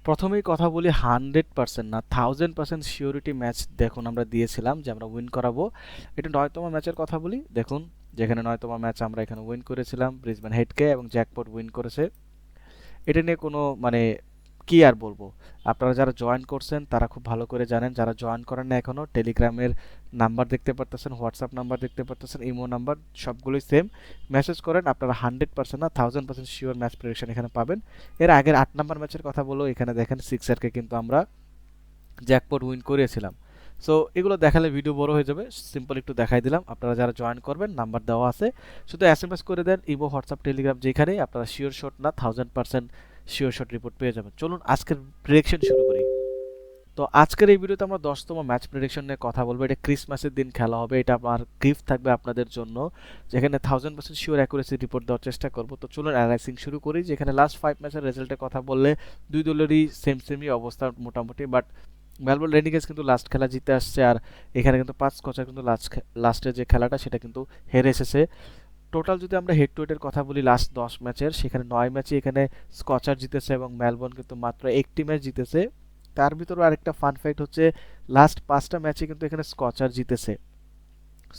প্রথমেই কথা বলি 100% না 1000% সিওরিটি ম্যাচ দেখুন আমরা দিয়েছিলাম যে আমরা উইন করাবো। এটা 9তম ম্যাচের কথা বলি, দেখুন যেখানে 9তম ম্যাচ আমরা এখানে উইন করেছিলাম ব্রিসবেন হেডকে এবং জ্যাকপট উইন করেছে। এটা নিয়ে কোনো মানে কি আর বলবো, আপনারা যারা জয়েন করছেন তারা খুব ভালো করে জানেন, যারা জয়েন করেন না এখনও টেলিগ্রামের নাম্বার দেখতে পারতেছেন, হোয়াটসঅ্যাপ নাম্বার দেখতে পারতেছেন, ইমো নাম্বার সবগুলোই সেম। মেসেজ করেন, আপনারা 100% না 1000% শিওর ম্যাচ প্রেডিকশন এখানে পাবেন। এর আগের 8 নম্বর ম্যাচের কথা বলো, এখানে দেখেন সিক্সারকে কিন্তু আমরা জ্যাকপট উইন করিয়েছিলাম। সো এগুলো দেখালে ভিডিও বড় হয়ে যাবে, সিম্পল একটু দেখাই দিলাম। আপনারা যারা জয়েন করবেন নাম্বার দেওয়া আছে, শুধু এসএমএস করে দেন ইমো হোয়াটসঅ্যাপ টেলিগ্রাম যেখানেই, আপনারা শিওর শট না 1000% শিওর শট রিপোর্ট পেয়ে যাবেন। চলুন আজকের প্রেডিকশন শুরু করি। তো আজকের এই ভিডিওতে আমরা 10তম ম্যাচ প্রেডিকশন নিয়ে কথা বলবো। এটা ক্রিসমাসের দিন খেলা হবে, এটা আমার গিফট থাকবে আপনাদের জন্য, যেখানে 1000% শিওর অ্যাকুরেসি রিপোর্ট দেওয়ার চেষ্টা করব। তো চলুন অ্যানালাইসিং শুরু করি। যেখানে লাস্ট 5 ম্যাচের রেজাল্টের কথা বললে দুই দলেরই সেমই অবস্থা মোটামুটি, বাট মেলবোর্ন রেনিগেন্স কিন্তু লাস্ট খেলা জিতে আসছে, আর এখানে কিন্তু 5 স্কচার কিন্তু লাস্টের যে খেলাটা সেটা কিন্তু হেরে এসেছে। টোটাল যদি আমরা হেড টু হেডের কথা বলি লাস্ট 10 ম্যাচের, সেখানে 9 ম্যাচে এখানে স্কচার জিতেছে এবং মেলবোর্ন কিন্তু মাত্র একটি ম্যাচ জিতেছে। তার ভিতরে আরেকটা ফান ফ্যাক্ট হচ্ছে লাস্ট 5টা ম্যাচে কিন্তু এখানে স্কচার জিতেছে।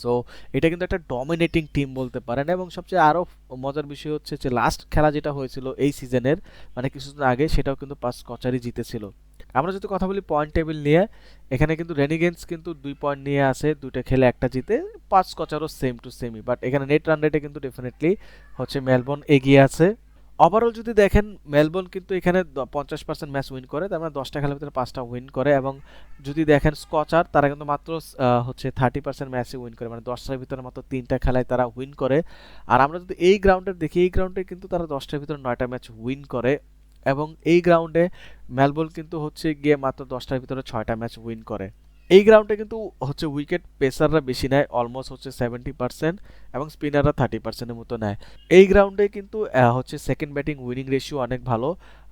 সো এটা কিন্তু একটা ডমিনেটিং টিম বলতে পারেন। এবং সবচেয়ে আরও মজার বিষয় হচ্ছে যে লাস্ট খেলা যেটা হয়েছিল এই সিজনের মানে কিছুদিন আগে, সেটাও কিন্তু 5 স্কচারই জিতেছিল। আমরা যদি কথা বলি পয়েন্ট টেবিল নিয়ে, এখানে কিন্তু রেনিগেন্স কিন্তু 2 পয়েন্ট নিয়ে আছে, দুইটা খেলে একটা জিতে, 5 স্কচারও সেম টু সেমই। বাট এখানে নেট রান রেটে কিন্তু ডেফিনেটলি হচ্ছে মেলবোর্ন এগিয়ে আছে। ওভারঅল যদি দেখেন মেলবোর্ন কিন্তু এখানে 50% ম্যাচ উইন করে, তার মানে 10টা খেলার ভিতরে 5টা উইন করে। এবং যদি দেখেন স্কচার, তারা কিন্তু মাত্র হচ্ছে 30% ম্যাচে উইন করে, মানে 10টার ভিতরে মাত্র 3টা খেলায় তারা উইন করে। আর আমরা যদি এই গ্রাউন্ডে দেখি, এই গ্রাউন্ডে কিন্তু তারা 10টার ভিতরে 9টা ম্যাচ উইন করে। এবং এই গ্রাউন্ডে মেলবোর্ন কিন্তু হচ্ছে গিয়ে মাত্র 10টার ভিতরে 6টা ম্যাচ উইন করে। এই গ্রাউন্ডে কিন্তু হচ্ছে উইকেট পেসাররা বেশি নেয়, অলমোস্ট হচ্ছে 70%, এবং স্পিনাররা 30%-এর মতো নেয়। এই গ্রাউন্ডে কিন্তু হচ্ছে সেকেন্ড ব্যাটিং উইনিং রেশিও অনেক ভালো।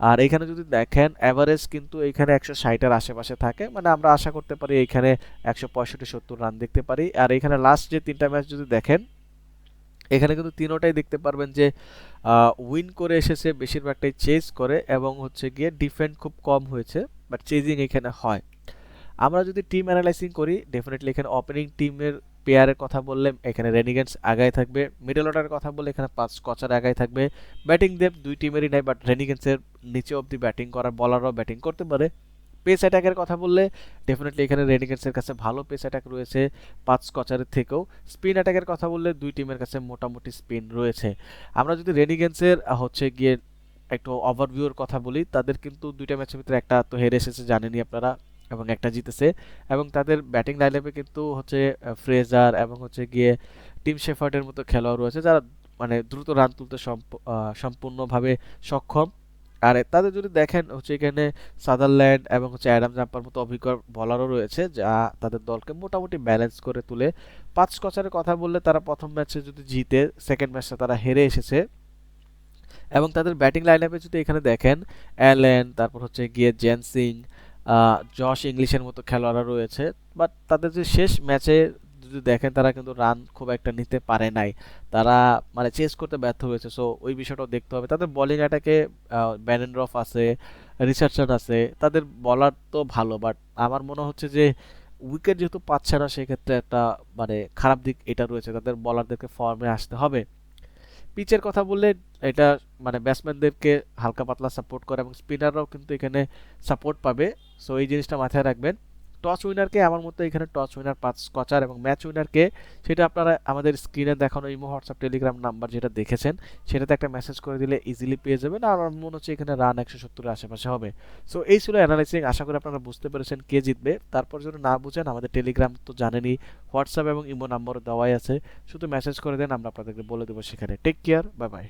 আর এখানে যদি দেখেন অ্যাভারেজ কিন্তু এখানে 160-এর আশেপাশে থাকে, মানে আমরা আশা করতে পারি এখানে 165-70 রান দেখতে পারি। আর এখানে লাস্ট যে 3টা ম্যাচ যদি দেখেন, এখানে কিন্তু তিনোটাই দেখতে পারবেন যে উইন করে এসেছে, বেশিরভাগটাই চেজ করে, এবং হচ্ছে গিয়ে ডিফেন্ড খুব কম হয়েছে, বাট চেজিং এখানে হয়। আমরা যদি টিম অ্যানালাইসিং করি, ডেফিনেটলি এখানে ওপেনিং টিমের পেয়ারের কথা বললে এখানে রেনিগেন্স আগায় থাকবে, মিডল অর্ডারের কথা বললে এখানে 5 স্কচার আগায় থাকবে। ব্যাটিং ডেপথ দুই টিমেরই নাই, বাট রেনিগেন্সের নিচে অবধি ব্যাটিং করার বলাররাও ব্যাটিং করতে পারে। পেস অ্যাটাকের কথা বললে ডেফিনেটলি এখানে রেনিগেন্সের কাছে ভালো পেস অ্যাটাক রয়েছে 5 স্কচারের থেকেও। স্পিন অ্যাটাকের কথা বললে দুই টিমের কাছে মোটামুটি স্পিন রয়েছে। আমরা যদি রেনিগেন্সের হচ্ছে গিয়ে একটু ওভারভিউর কথা বলি, তাদের কিন্তু দুইটা ম্যাচের ভিতরে একটা তো হেরে এসেছে জানেনই আপনারা, এবং একটা জিতেছে। এবং তাদের ব্যাটিং লাইনআপে কিন্তু হচ্ছে ফ্রেজার এবং হচ্ছে গিয়ে টিম শেফার্ডের মতো খেলোয়াড় রয়েছে, যারা মানে দ্রুত রান তুলতে সম্পূর্ণভাবে সক্ষম। আর তাদের যদি দেখেন হচ্ছে এখানে সাদারল্যান্ড এবং হচ্ছে অ্যাডাম জাম্পার মতো অভিজ্ঞ বলারও রয়েছে, যা তাদের দলকে মোটামুটি ব্যালেন্স করে তুলে। 5 স্কচারের কথা বললে তারা প্রথম ম্যাচে যদি জিতে, সেকেন্ড ম্যাচটা তারা হেরে এসেছে। এবং তাদের ব্যাটিং লাইনআপে যদি এখানে দেখেন অ্যালেন, তারপর হচ্ছে গিয়ে জেনসিং, জশ ইংলিশের মতো খেলোয়াড়রা রয়েছে, বাট তাদের যে শেষ ম্যাচে যদি দেখেন তারা কিন্তু রান খুব একটা নিতে পারে নাই, তারা মানে চেস করতে ব্যর্থ হয়েছে। সো ওই বিষয়টাও দেখতে হবে। তাদের বোলিং অ্যাটাকে ব্যারেনড্রফ আছে, রিচার্ডসন আছে, তাদের বলার তো ভালো, বাট আমার মনে হচ্ছে যে উইকেট যেহেতু পাচ্ছে না, সেক্ষেত্রে একটা মানে খারাপ দিক এটা রয়েছে, তাদের বলারদেরকে ফর্মে আসতে হবে। পিচের কথা বললে এটা মানে ব্যাটসম্যানদেরকে হালকা পাতলা সাপোর্ট করে, এবং স্পিনাররাও কিন্তু এখানে সাপোর্ট পাবে। সো এই জিনিসটা মাথায় রাখবেন। টস উইনারকে আমার মতো এখানে টস উইনার 5 স্কচার, এবং ম্যাচ উইনারকে সেটা আপনারা আমাদের স্ক্রিনে দেখানো ইমো হোয়াটসঅ্যাপ টেলিগ্রাম নাম্বার যেটা দেখেছেন, সেটাতে একটা মেসেজ করে দিলে ইজিলি পেয়ে যাবেন। আর আমার মনে হচ্ছে এখানে রান 170-এর আশেপাশে হবে। সো এই ছিল অ্যানালাইসিং, আশা করি আপনারা বুঝতে পেরেছেন কে জিতবে। তারপর যদি না বুঝেন, আমাদের টেলিগ্রাম তো জানেনই, হোয়াটসঅ্যাপ এবং ইমো নাম্বারও দেওয়াই আছে, শুধু মেসেজ করে দেন, আমরা আপনাদেরকে বলে দেবো সেখানে। Take care, bye by.